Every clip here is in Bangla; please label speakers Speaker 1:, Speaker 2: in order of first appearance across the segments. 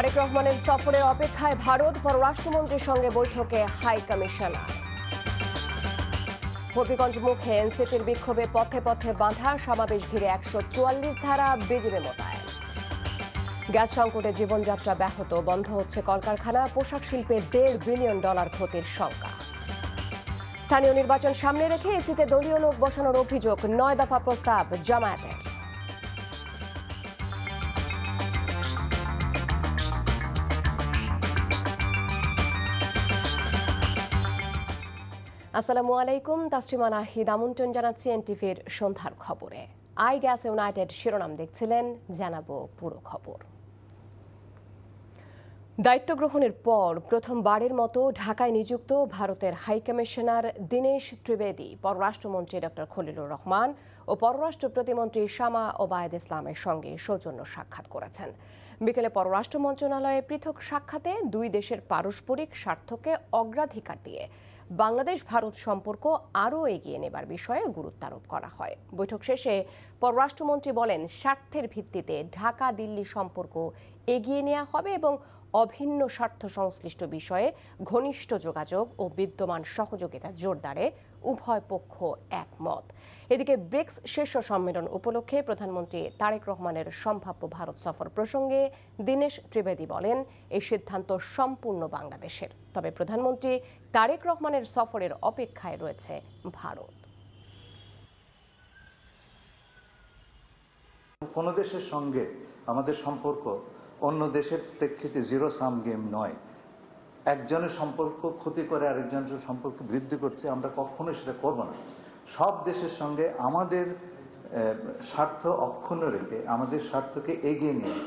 Speaker 1: তারেক রহমানের সফরের অপেক্ষায় ভারত, পররাষ্ট্রমন্ত্রীর সঙ্গে বৈঠকে হাই কমিশনার। হবিগঞ্জ মুখে এনসিপির বিক্ষোভে পথে পথে বাঁধা, সমাবেশ ঘিরে 144 ধারা বিজিবি মোতায়েন। গ্যাস সংকটে জীবনযাত্রা ব্যাহত, বন্ধ হচ্ছে কলকারখানা, পোশাক শিল্পে $1.5 বিলিয়ন ক্ষতির শঙ্কা। স্থানীয় নির্বাচন সামনে রেখে এসিতে দলীয় লোক বসানোর অভিযোগ, 9 দফা প্রস্তাব জামায়াতের। আসসালামু আলাইকুম, তাসলিমা নাহিদ আমন্ত্রণ জানাচ্ছি এনটিভির সন্ধ্যার খবরে। আই গ্যাস ইউনাইটেড শিরোনাম দেখছিলেন, জানাবো পুরো খবর। দায়িত্ব গ্রহণের পর প্রথমবারের মতো ঢাকায় নিযুক্ত ভারতের হাইকমিশনার দীনেশ ত্রিবেদী পররাষ্ট্রমন্ত্রী ডক্টর খলিলুর রহমান ও পররাষ্ট্র প্রতিমন্ত্রী শামা ওবায়দ ইসলামের সঙ্গে সৌজন্য সাক্ষাৎ করেছেন। বিকেলে পররাষ্ট্র মন্ত্রণালয়ে পৃথক সাক্ষাতে দুই দেশের পারস্পরিক স্বার্থকে অগ্রাধিকার দিয়ে বাংলাদেশ ভারত সম্পর্ক আরও এগিয়ে নেবার বিষয়ে গুরুত্ব আরোপ করা হয়। বৈঠক শেষে পররাষ্ট্রমন্ত্রী বলেন, স্বার্থের ভিত্তিতে ঢাকা দিল্লি সম্পর্ক এগিয়ে নেওয়া হবে এবং অভিন্ন স্বার্থ সংশ্লিষ্ট বিষয়ে ঘনিষ্ঠ যোগাযোগ ও বিদ্যমান সহযোগিতা জোরদারে উভয় পক্ষ একমত। এদিকে ব্রিক্স শীর্ষ সম্মেলন উপলক্ষে প্রধানমন্ত্রী তারেক রহমানের সম্ভাব্য ভারত সফর প্রসঙ্গে দীনেশ ত্রিবেদী বলেন, এই সিদ্ধান্ত সম্পূর্ণ বাংলাদেশের, তবে প্রধানমন্ত্রী তারেক রহমানের সফরের অপেক্ষায় রয়েছে ভারত।
Speaker 2: কোন দেশের সঙ্গে আমাদের সম্পর্ক অন্য দেশের প্রেক্ষিতে জিরো সাম গেম নয়। একজনের সম্পর্ক ক্ষতি করে আরেকজনের সম্পর্ক বৃদ্ধি করছে, আমরা কখনোই সেটা করব না। সব দেশের সঙ্গে আমাদের স্বার্থ অক্ষুণ্ণ রেখে, আমাদের স্বার্থকে এগিয়ে নিয়ে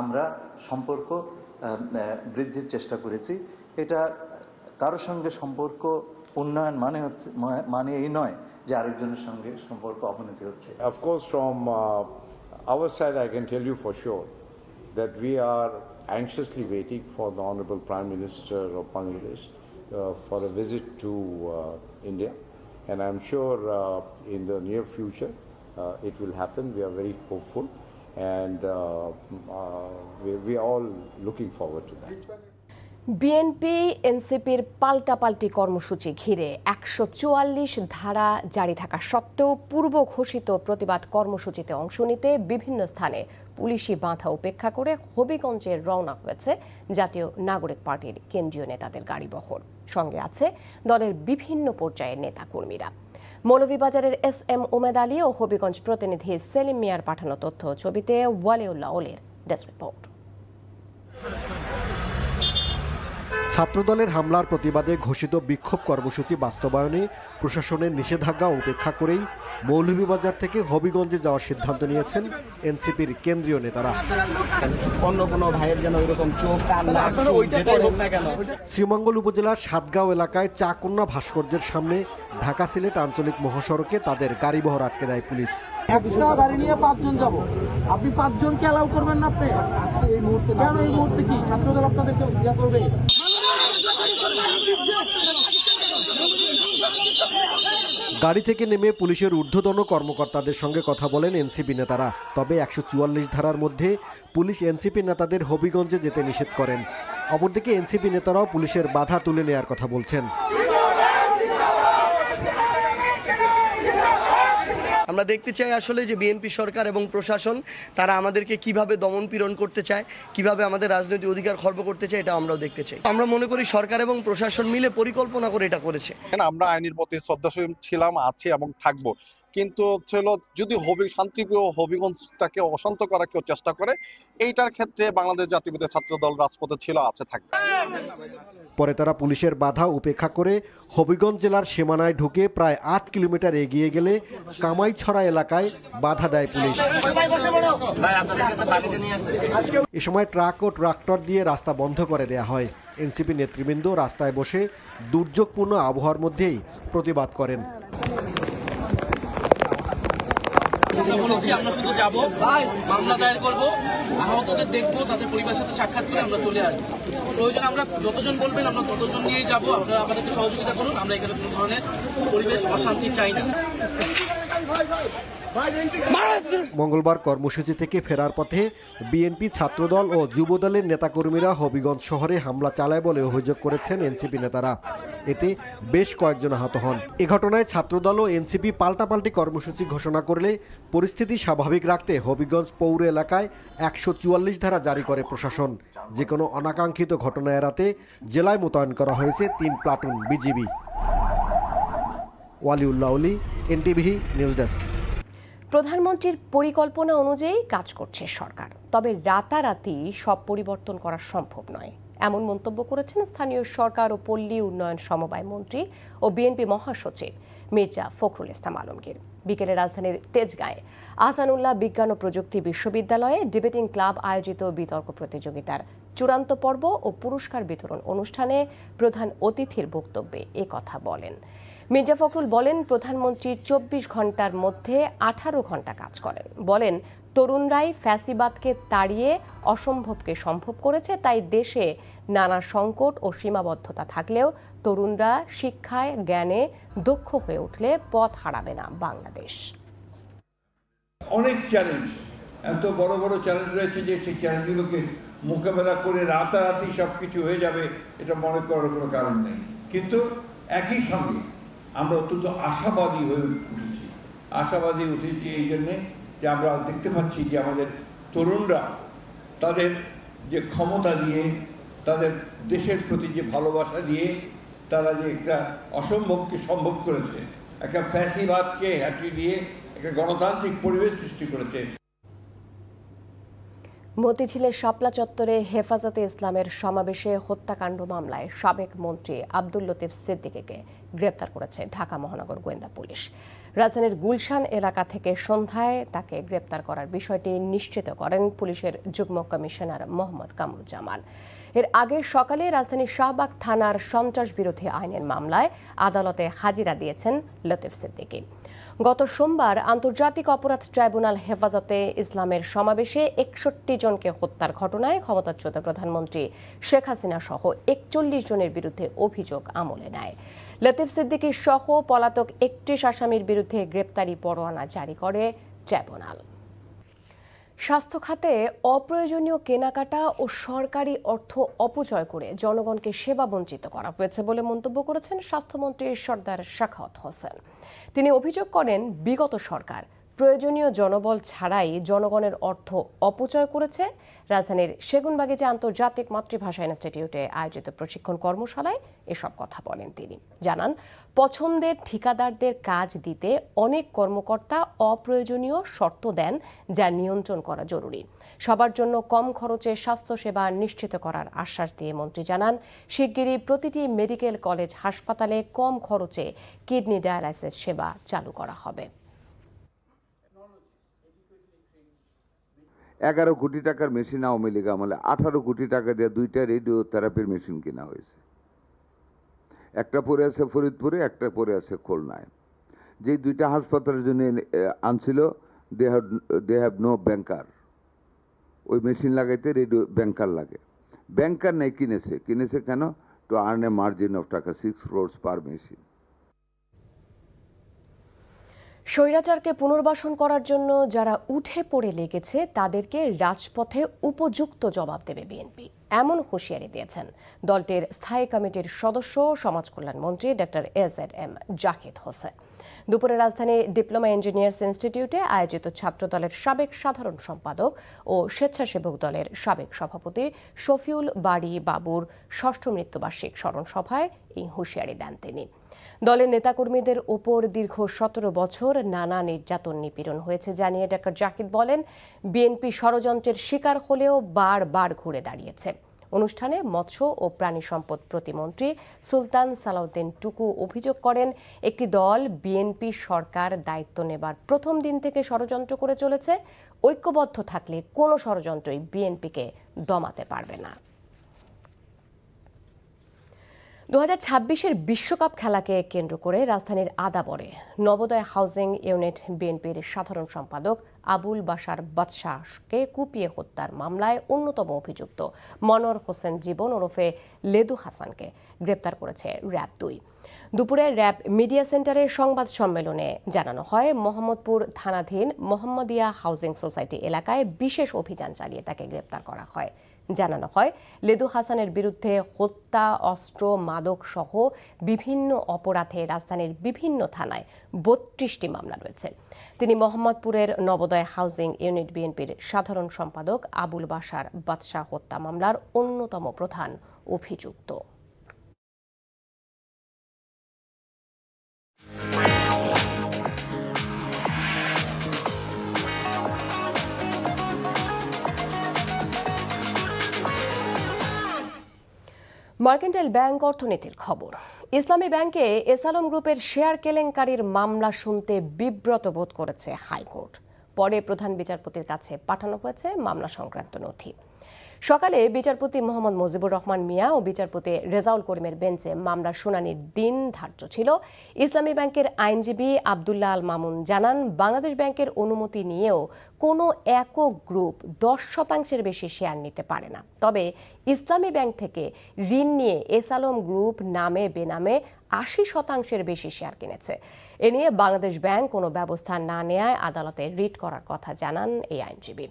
Speaker 2: আমরা সম্পর্ক বৃদ্ধির চেষ্টা করেছি। এটা কারোর সঙ্গে সম্পর্ক উন্নয়ন মানে এই নয় যে আরেকজনের সঙ্গে সম্পর্ক অবনতি হচ্ছে।
Speaker 3: Of course, from our side, I can tell you for sure that we are anxiously waiting for the Honorable Prime Minister of Bangladesh for a visit to India, and I'm sure in the near future it will happen. We are very hopeful, and we are all looking forward to that.
Speaker 1: BNP এনসিপির পাল্টাপাল্টি কর্মসূচি ঘিরে 144 ধারা জারি থাকা সত্ত্বেও পূর্ব ঘোষিত প্রতিবাদ কর্মসূচিতে অংশ নিতে বিভিন্ন স্থানে পুলিশি বাধা উপেক্ষা করে হবিগঞ্জে রওনা হয়েছে জাতীয় নাগরিক পার্টির কেন্দ্রীয় নেতাদের গাড়িবহর। সঙ্গে আছে দলের বিভিন্ন পর্যায়ের নেতাকর্মীরা। মৌলভীবাজারের SM উমেদ আলী ও হবিগঞ্জ প্রতিনিধি সেলিম মিয়ার পাঠানো তথ্য ছবিতে ওয়ালিউল্লাহ ওলের ডেস্ক রিপোর্ট।
Speaker 4: ছাত্রদলের হামলার প্রতিবাদে ঘোষিত বিক্ষোভ কর্মসূচি বাস্তবায়নে প্রশাসনের নিষেধাজ্ঞা উপেক্ষা করেই মৌলভীবাজার থেকে হবিগঞ্জে যাওয়ার সিদ্ধান্ত নিয়েছেন এনসিপির কেন্দ্রীয় নেতারা।
Speaker 5: অন্য কোনো ভাইয়ের যেন এরকম চোখ কান নাক হোক না কেন।
Speaker 4: শ্রীমঙ্গল উপজেলার সাতগাঁও এলাকায় চাকন্যা ভাস্কর্যের সামনে ঢাকা সিলেট আঞ্চলিক মহাসড়কে তাদের গাড়িবহর আটকে দেয় পুলিশ।
Speaker 5: একটা গাড়ি নিয়ে 5 জন যাব, আপনি 5 জনকে অ্যালাউ করবেন না? আপনি আজকে এই মুহূর্তে কেন? এই মুহূর্তে কি ছাত্রদল আপনাদেরকে ইয়া করবে?
Speaker 4: গাড়ি থেকে নেমে পুলিশের ঊর্ধ্বতন কর্মকর্তাদের সঙ্গে কথা বলেন এনসিপি নেতারা। তবে 144 ধারার মধ্যে পুলিশ এনসিপি নেতাদের হবিগঞ্জে যেতে নিষেধ করেন। অপরদিকে এনসিপি নেতারাও পুলিশের বাধা তুলে নেয়ার কথা বলছেন।
Speaker 6: আমরা দেখতে চাই আসলে যে বিএনপি সরকার এবং প্রশাসন তারা আমাদেরকে কিভাবে দমন পীড়ন করতে চায়, কিভাবে আমাদের রাজনৈতিক অধিকার খর্ব করতে চায়, এটা আমরাও দেখতে চাই। আমরা মনে করি সরকার এবং প্রশাসন মিলে পরিকল্পনা করে এটা করেছে।
Speaker 7: আমরা আইনের প্রতি শ্রদ্ধাশীল ছিলাম, আছি এবং থাকবো, কিন্তু ছিল যদি শান্তিপ্রিয় হবিগঞ্জটাকে অশান্ত করার কেউ চেষ্টা করে, এইটার ক্ষেত্রে বাংলাদেশ জাতীয়তাবাদী ছাত্রদল রাজপথে ছিল, আছে, থাকবে।
Speaker 4: পরে তারা পুলিশের বাধা উপেক্ষা করে হবিগঞ্জ জেলার সীমানায় ঢুকে প্রায় 8 কিলোমিটার এগিয়ে গেলে কামাইছড়া এলাকায় বাধা দেয় পুলিশ। এ সময় ট্রাক ও ট্রাক্টর দিয়ে রাস্তা বন্ধ করে দেয়া হয়। এনসিপি নেতৃবৃন্দ রাস্তায় বসে দুর্যোগপূর্ণ আবহাওয়ার মধ্যেই প্রতিবাদ করেন।
Speaker 8: আমরা শুধু যাবো, মামলা দায়ের করবো, আহতদের দেখবো, তাদের পরিবারের সাথে সাক্ষাৎ করে আমরা চলে আসবো।
Speaker 5: প্রয়োজনে আমরা যতজন বলবেন আমরা ততজন নিয়েই যাবো। আপনারা আমাদেরকে সহযোগিতা করুন, আমরা এখানে কোনো ধরনের পরিবেশ অশান্তি চাই না।
Speaker 4: মঙ্গলবার কর্মসূচি থেকে ফেরার পথে বিএনপি ছাত্রদল ও যুবদলের নেতাকর্মীরা হবিগঞ্জ শহরে হামলা চালায় বলে অভিযোগ করেছেন এনসিপি নেতারা। এতে বেশ কয়েকজন আহত হন। এ ঘটনায় ছাত্রদল ও এনসিপি পাল্টাপাল্টি কর্মসূচি ঘোষণা করলে পরিস্থিতি স্বাভাবিক রাখতে হবিগঞ্জ পৌর এলাকায় 144 ধারা জারি করে প্রশাসন। যে কোনো অনাকাঙ্ক্ষিত ঘটনা এড়াতে জেলায় মোতায়েন করা হয়েছে 3 প্লাটুন বিজিবি। ওয়ালিউল্লাহ অলি, এনটিভি নিউজ ডেস্ক।
Speaker 1: প্রধানমন্ত্রীর পরিকল্পনা অনুযায়ী কাজ করছে সরকার, তবে রাতারাতি সব পরিবর্তন করা সম্ভব নয়, এমন মন্তব্য করেছেন স্থানীয় সরকার ও পল্লী উন্নয়ন সমবায় মন্ত্রী ও বিএনপি মহাসচিব মির্জা ফখরুল ইসলাম আলমগীর। বিকেলে রাজধানীর তেজগাঁয়ে আহসানুল্লাহ বিজ্ঞান ও প্রযুক্তি বিশ্ববিদ্যালয়ে ডিবেটিং ক্লাব আয়োজিত বিতর্ক প্রতিযোগিতার চূড়ান্ত পর্ব ও পুরস্কার বিতরণ অনুষ্ঠানে প্রধান অতিথির বক্তব্যে কথা বলেন। মির্জা ফখরুল বলেন, প্রধানমন্ত্রী 24 ঘন্টার মধ্যে 18 ঘন্টা কাজ করেন। বলেন, তরুণরাই ফ্যাসিবাদকে তাড়িয়ে অসম্ভবকে সম্ভব করেছে, তাই দেশে নানা সংকট ও সীমাবদ্ধতা থাকলেও তরুণরা শিক্ষায় জ্ঞানে দক্ষ হয়ে উঠলে পথ হারাবে না বাংলাদেশ।
Speaker 8: অনেক চ্যালেঞ্জ, এত বড় বড় চ্যালেঞ্জ রয়েছে যে সেই চ্যালেঞ্জগুলোকে মোকাবেলা করে রাতারাতি সবকিছু হয়ে যাবে এটা মনে করার কোনো কারণ নেই। কিন্তু একই সঙ্গে আমরা অত্যন্ত আশাবাদী হয়ে উঠেছি এই জন্যে যে আমরা দেখতে পাচ্ছি যে আমাদের তরুণরা তাদের যে ক্ষমতা দিয়ে, তাদের দেশের প্রতি যে ভালোবাসা দিয়ে তারা যে একটা অসম্ভবকে সম্ভব করেছে, একটা ফ্যাসিবাদকে হটিয়ে দিয়ে একটা গণতান্ত্রিক পরিবেশ সৃষ্টি করেছে।
Speaker 1: মতিঝিলের শাপলা চত্বরে হেফাজতে ইসলামের সমাবেশে হত্যাকাণ্ড মামলায় সাবেক মন্ত্রী আব্দুল লতিফ সিদ্দিকীকে গ্রেপ্তার করেছে ঢাকা মহানগর গোয়েন্দা পুলিশ। রাজধানীর গুলশান এলাকা থেকে সন্ধ্যায় তাকে গ্রেপ্তার করার বিষয়টি নিশ্চিত করেন পুলিশের যুগ্ম কমিশনার মোহাম্মদ কামরুজ্জামান। এর আগে সকালে রাজধানীর শাহবাগ থানার সন্ত্রাস বিরোধী আইনের মামলায় আদালতে হাজিরা দিয়েছেন লতিফ সিদ্দিকী। গত সোমবার আন্তর্জাতিক অপরাধ ট্রাইব্যুনাল হেফাজতে ইসলামের সমাবেশে 61 জনকে হত্যার ঘটনায় ক্ষমতাচ্যুত প্রধানমন্ত্রী শেখ হাসিনা সহ 41 জনের বিরুদ্ধে অভিযোগ আমলে নেয়। লতিফ সিদ্দিকী সহ পলাতক 31 আসামির বিরুদ্ধে গ্রেপ্তারি পরোয়ানা জারি করে ট্রাইব্যুনাল। স্বাস্থ্য খাতে অপ্রয়োজনীয় কেনাকাটা ও সরকারি অর্থ অপচয় করে জনগণকে সেবা বঞ্চিত করা হয়েছে বলে মন্তব্য করেছেন স্বাস্থ্যমন্ত্রী সরদার সাখাওয়াত হোসেন। তিনি অভিযোগ করেন, বিগত সরকার প্রয়োজনীয় জনবল ছাড়াই জনগণের অর্থ অপচয় করেছে। রাজধানীর সেগুনবাগিচে আন্তর্জাতিক মাতৃভাষা ইনস্টিটিউটে আয়োজিত প্রশিক্ষণ কর্মশালায় এসব কথা বলেন তিনি। জানান, পছন্দের ঠিকাদারদের কাজ দিতে অনেক কর্মকর্তা অপ্রয়োজনীয় শর্ত দেন, যা নিয়ন্ত্রণ করা জরুরি। সবার জন্য কম খরচে স্বাস্থ্যসেবা নিশ্চিত করার আশ্বাস দিয়ে মন্ত্রী জানান, শিগগিরই প্রতিটি মেডিকেল কলেজ হাসপাতালে কম খরচে কিডনি ডায়ালাইসিস সেবা চালু করা হবে।
Speaker 9: 11 কোটি টাকার মেশিন আওয়ামী লীগ আমলে 18 কোটি টাকা দিয়ে 2টা রেডিও থেরাপির মেশিন কেনা হয়েছে। একটা পড়ে আছে ফরিদপুরে, একটা পড়ে আছে খুলনায়। যে 2টা হাসপাতালের জন্য আনছিল, দে হ্যাভ নো ব্যাংকার। ওই মেশিন লাগাইতে রেডিও ব্যাংকার লাগে। ব্যাংকার নেই, কিনেছে কেন? To earn A margin of টাকা 6 crores পার মেশিন।
Speaker 1: স্বৈরাচারকে পুনর্বাসন করার জন্য যারা উঠে পড়ে লেগেছে তাদেরকে রাজপথে উপযুক্ত জবাব দেবে বিএনপি, এমন হুঁশিয়ারি দিয়েছেন দলটির স্থায়ী কমিটির সদস্য সমাজ কল্যাণ মন্ত্রী ডক্টর এজেডএম জাকির হোসেন। দুপুরে রাজধানী ডিপ্লোমা ইঞ্জিনিয়ার্স ইনস্টিটিউটে আয়োজিত ছাত্রদলের সাবেক সাধারণ সম্পাদক ও স্বেচ্ছাসেবক দলের সাবেক সভাপতি শফিউল বাড়ি বাবুর 6ষ্ঠ মৃত্যুবার্ষিক স্মরণ সভায় এই হুঁশিয়ারি দেন তিনি। দলের নেতাকর্মীদের উপর দীর্ঘ 17 বছর নানা নির্যাতন নিপীড়ন হয়েছে জানিয়ে ডক্টর জাকির বলেন, বিএনপি ষড়যন্ত্রের শিকার হলেও বারবার ঘুরে দাঁড়িয়েছে। অনুষ্ঠানে মৎস্য ও প্রাণী সম্পদ প্রতিমন্ত্রী সুলতান সালাউদ্দিন টুকু অভিযোগ করেন, একটি দল বিএনপি সরকার দায়িত্ব নেবার প্রথম দিন থেকে ষড়যন্ত্র করে চলেছে। ঐক্যবদ্ধ থাকলে কোনো ষড়যন্ত্রই বিএনপিকে দমাতে পারবে না। 2026-এর বিশ্বকাপ খেলাকে কেন্দ্র করে রাজধানীর আদাবরে নবোদয় হাউজিং ইউনিট বিএনপির সাধারণ সম্পাদক আবুল বাশার বাদশাহকে কুপিয়ে হত্যার মামলায় অন্যতম অভিযুক্ত মনোয়ার হোসেন জীবন ওরফে লেদু হাসানকে গ্রেপ্তার করেছে র্যাব 2। দুপুরে র্যাব মিডিয়া সেন্টারের সংবাদ সম্মেলনে জানানো হয়, মোহাম্মদপুর থানাধীন মোহাম্মদিয়া হাউজিং সোসাইটি এলাকায় বিশেষ অভিযান চালিয়ে তাকে গ্রেপ্তার করা হয়। জানানো হয়, লেদু হাসানের বিরুদ্ধে হত্যা, অস্ত্র, মাদক সহ বিভিন্ন অপরাধে রাজধানীর বিভিন্ন থানায় 32টি মামলা রয়েছে। তিনি মোহাম্মদপুরের নবোদয় হাউজিং ইউনিট বিএনপির সাধারণ সম্পাদক আবুল বাশার বাদশাহ হত্যা মামলার অন্যতম প্রধান অভিযুক্ত। মার্কেন্টাইল ব্যাংক অর্থনীতির খবর। ইসলামী ব্যাংকে এসালম গ্রুপের শেয়ার কেলেঙ্কারির মামলা শুনতে বিব্রত বোধ করেছে হাইকোর্ট। পরে প্রধান বিচারপতির কাছে পাঠানো হয়েছে মামলা সংক্রান্ত নথি। সকালে বিচারপতি মোহাম্মদ মুজিবুর রহমান মিয়া ও বিচারপতি রেজাউল করিমের বেঞ্চে মামলার শুনানির দিন ধার্য ছিল। ইসলামী ব্যাংকের আইনজীবী আব্দুল্লাহ আল মামুন জানান, বাংলাদেশ ব্যাংকের অনুমতি নিয়েও কোনো একক গ্রুপ 10% বেশি শেয়ার নিতে পারে না। তবে ইসলামী ব্যাংক থেকে ঋণ নিয়ে এসালম গ্রুপ নামে বেনামে 80% বেশি শেয়ার কিনেছে। এ নিয়ে বাংলাদেশ ব্যাংক কোনো ব্যবস্থা না নেয়ায় আদালতে রিট করার কথা জানান এই আইনজীবী।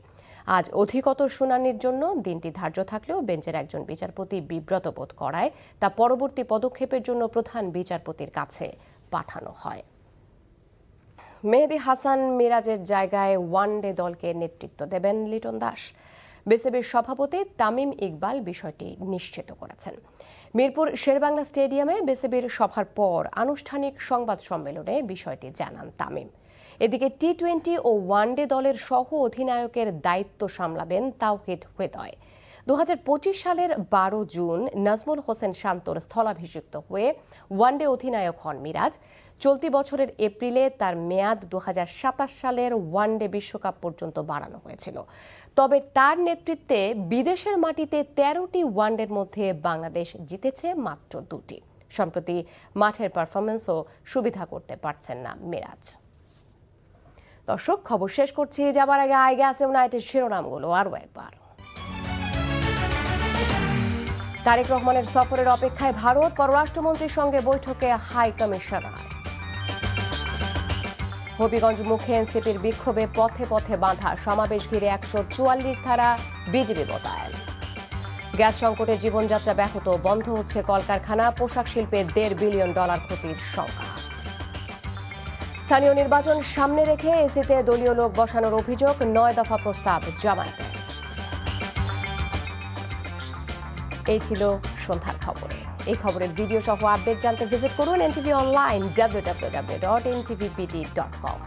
Speaker 1: আজ অধিকতর শুনানির জন্য দিনটি ধার্য থাকলেও বেঞ্চের একজন বিচারপতি বিব্রত বোধ করায় তা পরবর্তী পদক্ষেপের জন্য প্রধান বিচারপতির কাছে পাঠানো হয়। মেহেদী হাসান মিরাজের জায়গায় ওয়ানডে দলকে নেতৃত্ব দেবেন লিটন দাস। বিসিবির সভাপতি তামিম ইকবাল বিষয়টি নিশ্চিত করেছেন। মিরপুর শেরেবাংলা স্টেডিয়ামে বিসিবির সভার পর আনুষ্ঠানিক সংবাদ সম্মেলনে বিষয়টি জানান তামিম। এদিকে টি-20 ও ওয়ানডে দলের সহ অধিনায়কের দায়িত্ব সামলাবেন তাওহিদ হৃদয়। 2025 সালের 12 জুন নাজমুল হোসেন শান্তর স্থলাভিষিক্ত হয়ে ওয়ানডে অধিনায়ক হন মিরাজ। চলতি বছরের এপ্রিলে তার মেয়াদ 2027 সালের ওয়ানডে বিশ্বকাপ পর্যন্ত বাড়ানো হয়েছিল। তবে তার নেতৃত্বে বিদেশের মাটিতে 13টি ওয়ানডের মধ্যে বাংলাদেশ জিতেছে মাত্র 2টি। সম্প্রতি মাঠের পারফরমেন্সও সুবিধা করতে পারছেন না মিরাজ। দর্শক, খবর শেষ করছি, যাবার আগে আগে আছে ইউনাইটেড শিরোনামগুলো আরও একবার। তারেক রহমানের সফরের অপেক্ষায় ভারত, পররাষ্ট্রমন্ত্রীর সঙ্গে বৈঠকে হাই কমিশনার। হবিগঞ্জ মুখে এনসিপির বিক্ষোভে পথে পথে বাঁধা, সমাবেশ ঘিরে 144 ধারা বিজিবি মোতায়েন। গ্যাস সংকটে জীবনযাত্রা ব্যাহত, বন্ধ হচ্ছে কলকারখানা, পোশাক শিল্পে $1.5 বিলিয়ন ক্ষতির সংখ্যা। স্থানীয় নির্বাচন সামনে রেখে এসিতে দলীয় লোক বসানোর অভিযোগ, 9 দফা প্রস্তাব জামায়াতের। এই ছিল সন্ধ্যার খবরে। এই খবরের ভিডিও সহ আপডেট জানতে ভিজিট করুন এনটিভি অনলাইন www.ntvpt.com।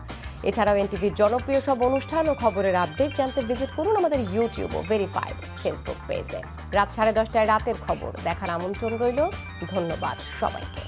Speaker 1: এছাড়াও এনটিভির জনপ্রিয় সব অনুষ্ঠান ও খবরের আপডেট জানতে ভিজিট করুন আমাদের ইউটিউব ও ভেরিফাইড ফেসবুক পেজে। রাত 10:30টায় রাতের খবর দেখার আমন্ত্রণ রইল। ধন্যবাদ সবাইকে।